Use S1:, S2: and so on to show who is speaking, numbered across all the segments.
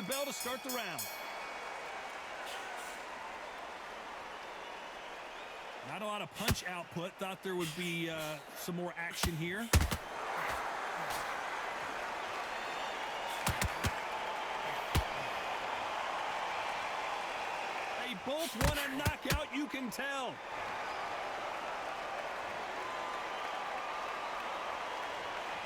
S1: bell to start the round. Not a lot of punch output. Thought there would be some more action here. They both want a knockout, you can tell.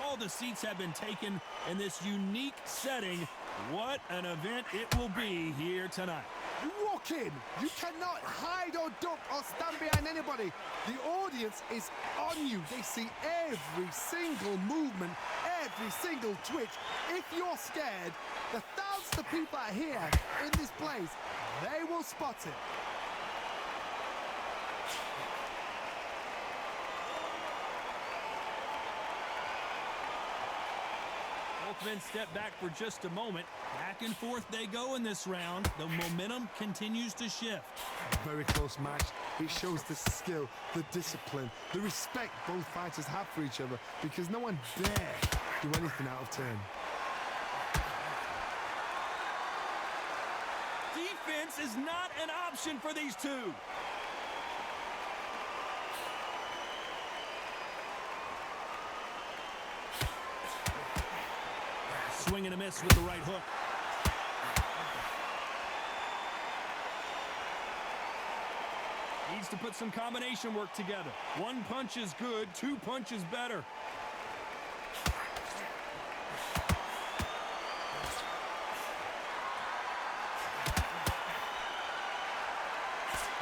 S1: All the seats have been taken in this unique setting. What an event it will be here tonight.
S2: You walk in, you cannot hide or duck or stand behind anybody. The audience is on you. They see every single movement, every single twitch. If you're scared, the thousands of people that are here in this place, they will spot it.
S1: Both men step back for just a moment. Back and forth they go in this round. The momentum continues to shift.
S2: Very close match. It shows the skill, the discipline, the respect both fighters have for each other, because no one dare do anything out of turn.
S1: Defense is not an option for these two. Swing and a miss with the right hook. Needs to put some combination work together. One punch is good, two punches better.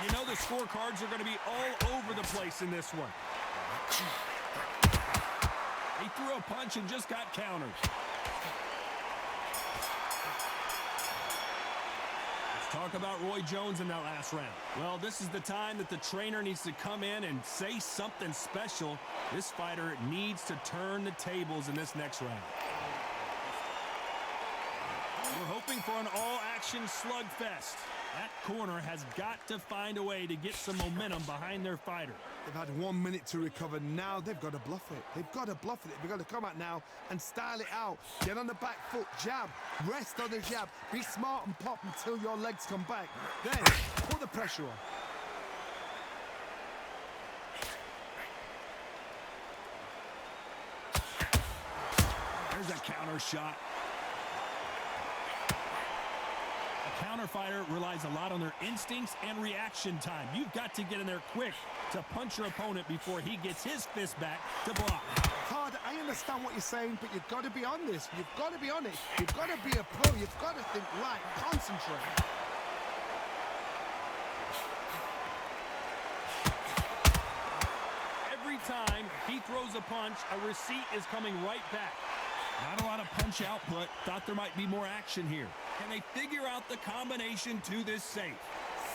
S1: You know the scorecards are going to be all over the place in this one. He threw a punch and just got countered. Talk about Roy Jones in that last round. Well, this is the time that the trainer needs to come in and say something special. This fighter needs to turn the tables in this next round. We're hoping for an all-action slugfest. That corner has got to find a way to get some momentum behind their fighter.
S2: They've had 1 minute to recover. Now they've got to bluff it. They've got to bluff it. They've got to come out now and style it out. Get on the back foot, jab, rest on the jab. Be smart and pop until your legs come back. Then put the pressure on.
S1: There's a counter shot. A counter fighter relies a lot on their instincts and reaction time. You've got to get in there quick to punch your opponent before he gets his fist back to block.
S2: Hard, I understand what you're saying, but you've got to be on this. You've got to be on it. You've got to be a pro. You've got to think right. Concentrate.
S1: Every time he throws a punch, a receipt is coming right back. Not a lot of punch output. Thought there might be more action here. Can they figure out the combination to this safe?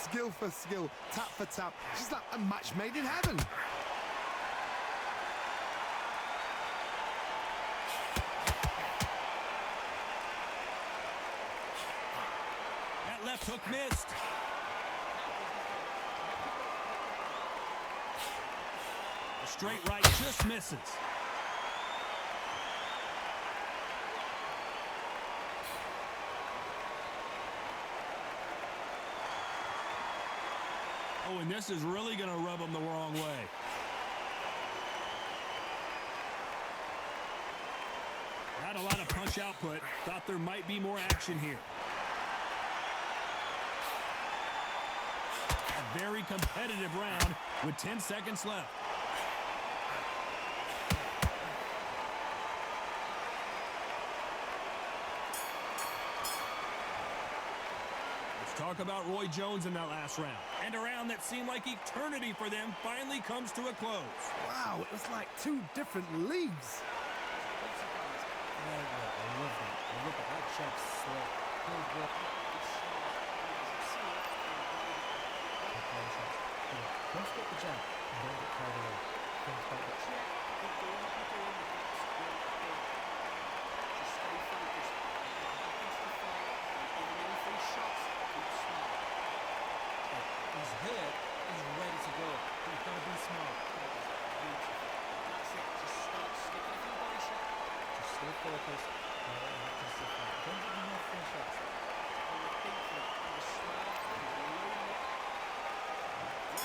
S2: Skill for skill, tap for tap. Just like a match made in heaven.
S1: That left hook missed. The straight right just misses. Oh, and this is really going to rub him the wrong way. Not a lot of punch output. Thought there might be more action here. A very competitive round with 10 seconds left. Talk about Roy Jones in that last round. And a round that seemed like eternity for them finally comes to a close.
S2: Wow, it was like two different leagues.
S3: I love that. I love that. That jab slip. Don't forget the jab. Don't get carried away. Don't forget the jab. He's hurt, he's ready to go. He's got to be smart.
S4: That's it. Just start sticking a few body shots.
S3: Just stay focused. Don't give him no free shots.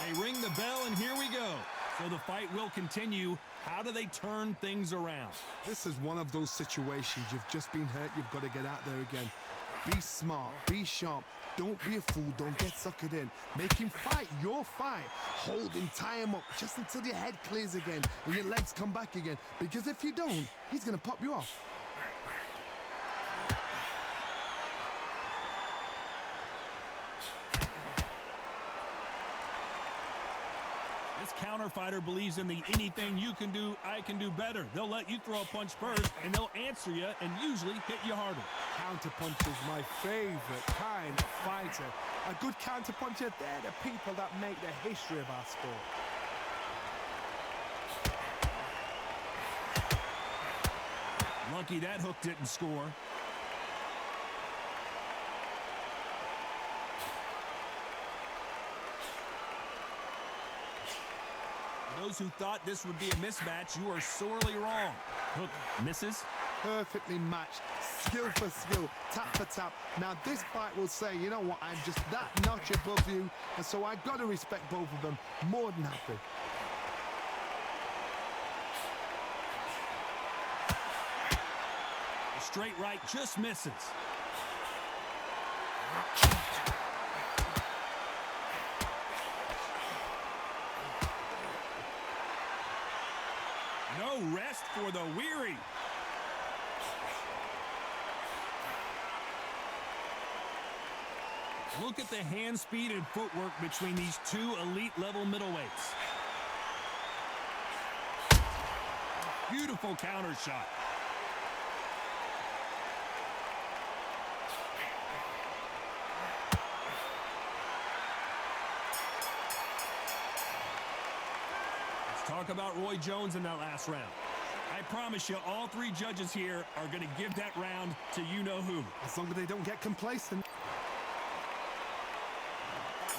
S1: They ring the bell, and here we go. So the fight will continue. How do they turn things around?
S2: This is one of those situations. You've just been hurt. You've got to get out there again. Be smart. Be sharp. Don't be a fool. Don't get suckered in. Make him fight your fight. Hold him. Tie him up just until your head clears again and your legs come back again. Because if you don't, he's going to pop you off.
S1: This counter fighter believes in the anything you can do, I can do better. They'll let you throw a punch first, and they'll answer you and usually hit you harder.
S2: Counter punch is my favorite kind of fighter. A good counter puncher, they're the people that make the history of our sport.
S1: Lucky that hook didn't score. Those who thought this would be a mismatch, you are sorely wrong. Hook misses.
S2: Perfectly matched, skill for skill, tap for tap. Now this fight will say, you know what, I'm just that notch above you, and so I've got to respect both of them. More than happy.
S1: A straight right just misses. No rest for the weary. Look at the hand speed and footwork between these two elite level middleweights. Beautiful counter shot. Talk about Roy Jones in that last round. I promise you, all three judges here are going to give that round to you-know-who.
S2: As long as they don't get complacent.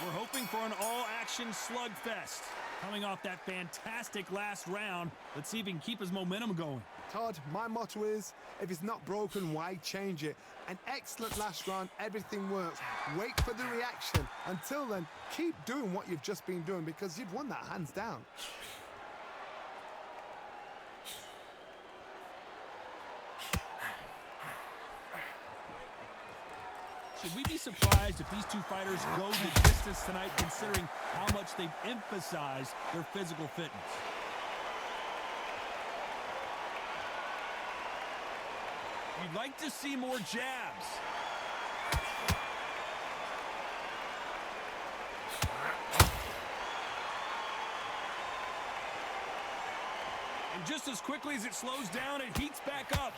S1: We're hoping for an all-action slugfest. Coming off that fantastic last round, let's see if he can keep his momentum going.
S2: Todd, my motto is, if it's not broken, why change it? An excellent last round, everything works. Wait for the reaction. Until then, keep doing what you've just been doing because you've won that hands down.
S1: Should we be surprised if these two fighters go the distance tonight, considering how much they've emphasized their physical fitness? You'd like to see more jabs. And just as quickly as it slows down, it heats back up.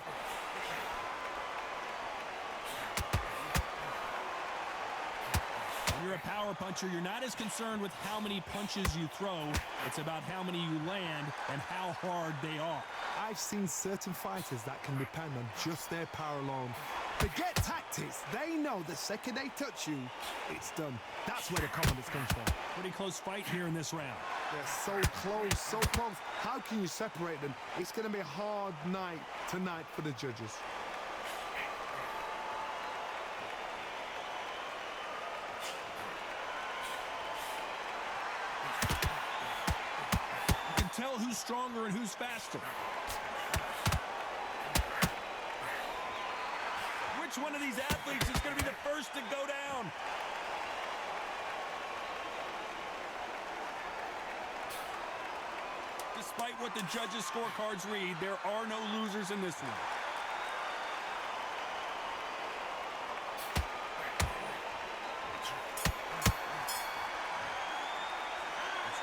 S1: When you're a power puncher, you're not as concerned with how many punches you throw. It's about how many you land and how hard they are.
S2: I've seen certain fighters that can depend on just their power alone. Forget tactics. They know the second they touch you, it's done. That's where the confidence comes from.
S1: Pretty close fight here in this round.
S2: They're so close, so close. How can you separate them? It's going to be a hard night tonight for the judges.
S1: Tell who's stronger and who's faster. Which one of these athletes is going to be the first to go down? Despite what the judges' scorecards read, there are no losers in this one.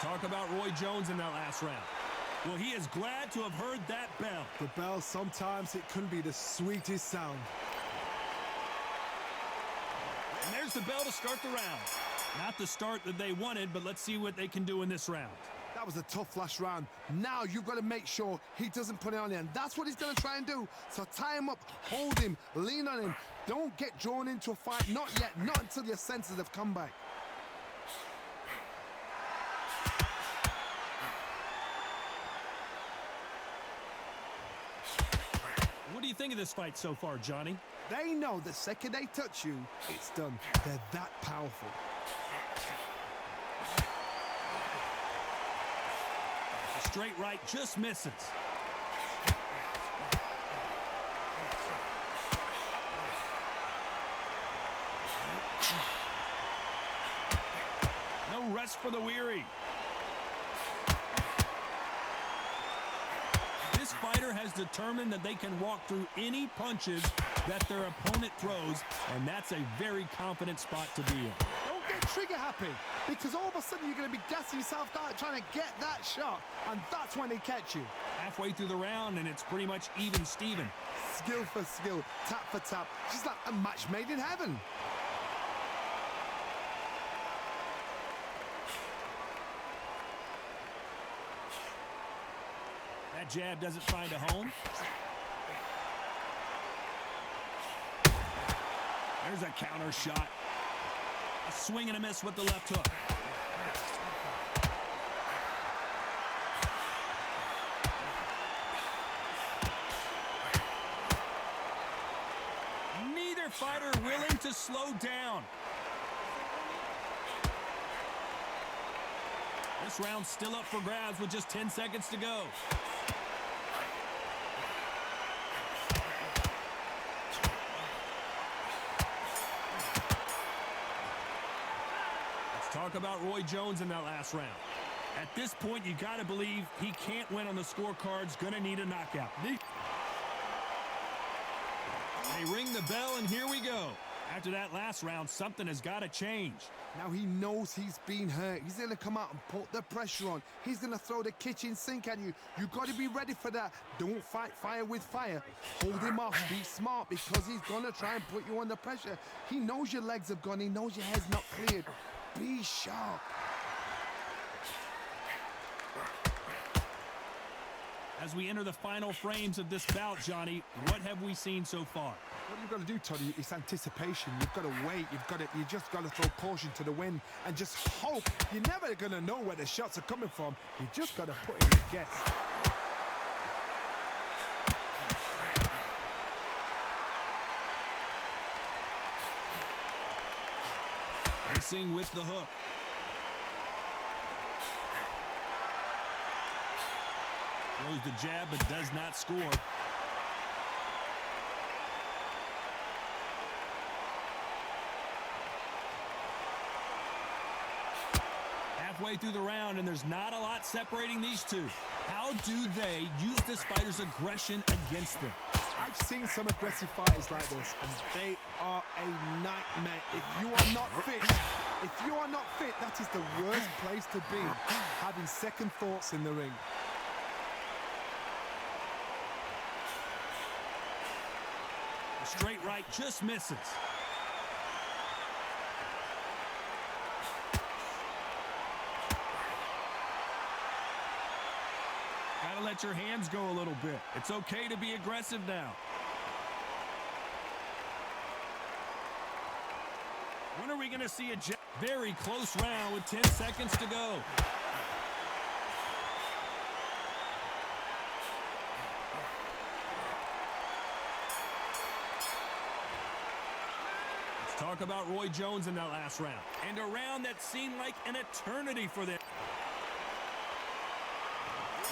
S1: Talk about Roy Jones in that last round. Well, he is glad to have heard that bell.
S2: The bell, sometimes it can be the sweetest sound.
S1: And there's the bell to start the round. Not the start that they wanted, but let's see what they can do in this round.
S2: That was a tough last round. Now you've got to make sure he doesn't put it on you, and that's what he's going to try and do. So tie him up, hold him, lean on him. Don't get drawn into a fight. Not yet. Not until your senses have come back.
S1: What do you think of this fight so far, Johnny?
S2: They know the second they touch you, it's done. They're that powerful.
S1: straight right just misses. No rest for the weary. This fighter has determined that they can walk through any punches that their opponent throws, and that's a very confident spot to be in.
S2: Don't get trigger happy, because all of a sudden you're going to be gassing yourself out trying to get that shot, and that's when they catch you.
S1: Halfway through the round, and it's pretty much even Steven.
S2: Skill for skill, tap for tap, just like a match made in heaven.
S1: That jab doesn't find a home. There's a counter shot. A swing and a miss with the left hook. Neither fighter willing to slow down. This round's still up for grabs with just 10 seconds to go. Talk about Roy Jones in that last round. At this point, you got to believe he can't win on the scorecards. Going to need a knockout. They ring the bell, and here we go. After that last round, something has got to change.
S2: Now he knows he's been hurt. He's going to come out and put the pressure on. He's going to throw the kitchen sink at you. You've got to be ready for that. Don't fight fire with fire. Hold him off. Be smart, because he's going to try and put you under pressure. He knows your legs have gone. He knows your head's not cleared. Be sharp.
S1: As we enter the final frames of this bout, Johnny, what have we seen so far?
S2: What you've got to do, Toddy, is anticipation. You've got to wait. You just got to throw caution to the wind and just hope. You're never going to know where the shots are coming from. You just got to put in your guess.
S1: Racing with the hook. Throws the jab, but does not score. Halfway through the round, and there's not a lot separating these two. How do they use this fighter's aggression against them?
S2: I've seen some aggressive fighters like this, and they are a nightmare. If you are not fit, that is the worst place to be, having second thoughts in the ring.
S1: The straight right just misses. Gotta let your hands go a little bit. It's okay to be aggressive now. When are we going to see a very close round with 10 seconds to go? Let's talk about Roy Jones in that last round. And a round that seemed like an eternity for them.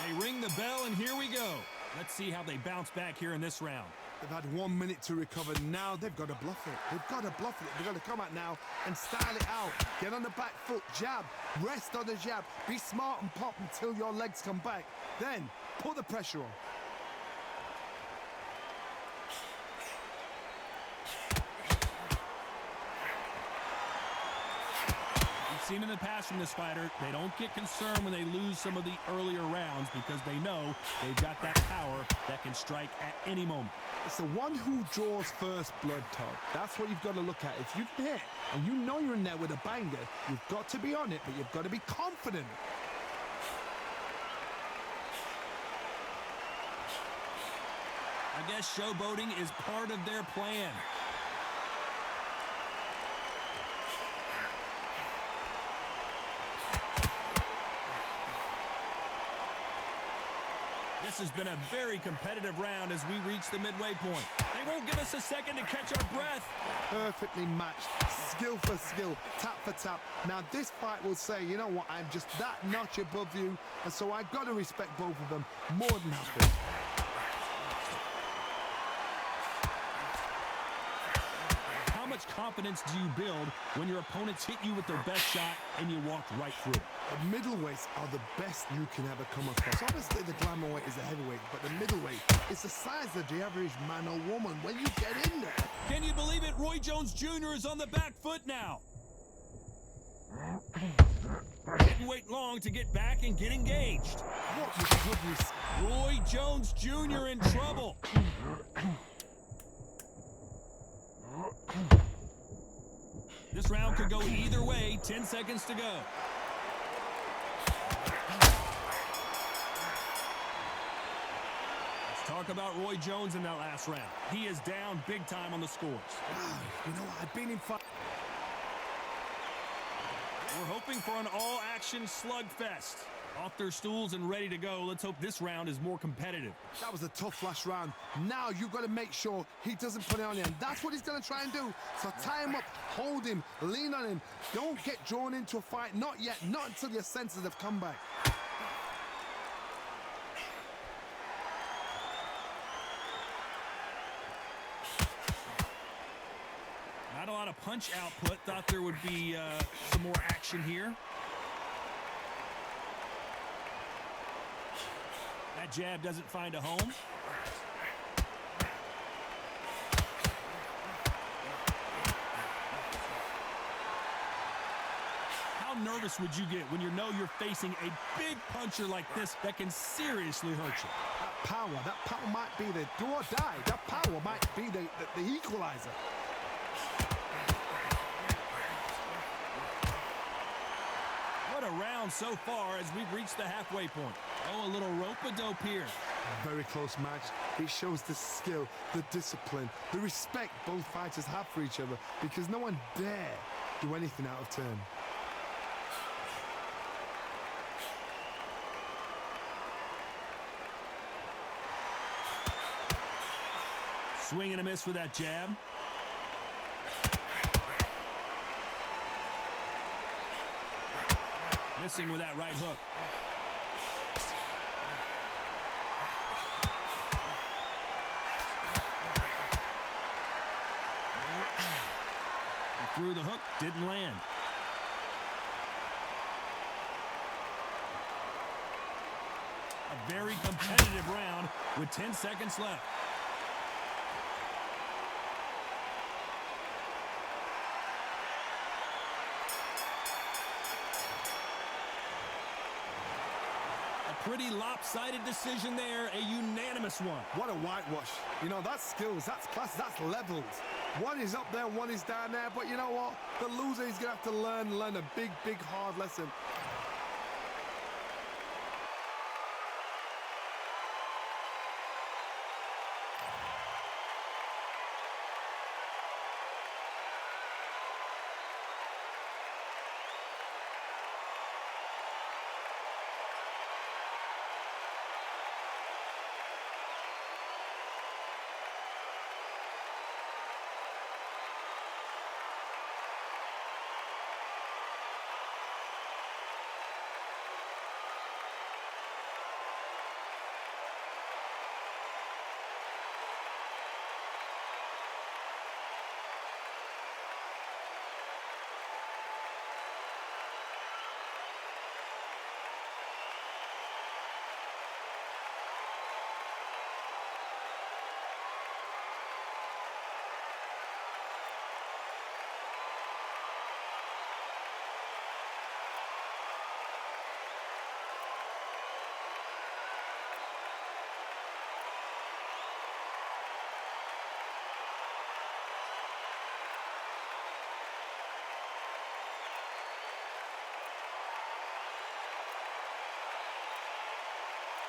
S1: They ring the bell, and here we go. Let's see how they bounce back here in this round.
S2: They've had 1 minute to recover. Now they've got to bluff it. They've got to bluff it. They've got to come out now and style it out. Get on the back foot, jab, rest on the jab. Be smart and pop until your legs come back. Then put the pressure on.
S1: Seen in the past from this fighter, they don't get concerned when they lose some of the earlier rounds because they know they've got that power that can strike at any moment.
S2: It's the one who draws first blood, Todd. That's what you've got to look at. If you've hit and you know you're in there with a banger, you've got to be on it, but you've got to be confident.
S1: I guess showboating is part of their plan. This has been a very competitive round as we reach the midway point. They won't give us a second to catch our breath.
S2: Perfectly matched. skill for skill, tap for tap. Now this fight will say, you know what, I'm just that notch above you, and so I've got to respect both of them more than happy.
S1: How much confidence do you build when your opponents hit you with their best shot and you walk right through it?
S2: The middleweights are the best you can ever come across. Obviously, the glamour weight is the heavyweight, but the middleweight is the size of the average man or woman when you get in there.
S1: Can you believe it? Roy Jones Jr. is on the back foot now. Didn't wait long to get back and get engaged.
S2: What recoveries?
S1: Roy Jones Jr. in trouble. This round could go either way. 10 seconds to go. Let's talk about Roy Jones in that last round. He is down big time on the scores.
S2: You know, I've been in fight.
S1: We're hoping for an all-action slugfest. Off their stools and ready to go. Let's hope this round is more competitive.
S2: That was a tough last round. Now you've got to make sure he doesn't put it on you, and that's what he's going to try and do. So tie him up, hold him, lean on him. Don't get drawn into a fight. Not yet. Not until your senses have come back.
S1: Not a lot of punch output. Thought there would be some more action here. That jab doesn't find a home. How nervous would you get when you know you're facing a big puncher like this that can seriously hurt you?
S2: That power might be the do or die. That power might be the equalizer.
S1: What a round so far as we've reached the halfway point. Oh, a little rope-a-dope here.
S2: Very close match. It shows the skill, the discipline, the respect both fighters have for each other, because no one dare do anything out of turn.
S1: Swing and a miss with that jab. Missing with that right hook. He threw the hook, didn't land. A very competitive round with 10 seconds left. Pretty lopsided decision there, a unanimous one.
S2: What a whitewash. You know, that's skills, that's class, that's levels. One is up there, one is down there, but you know what? The loser is going to have to learn a big, hard lesson.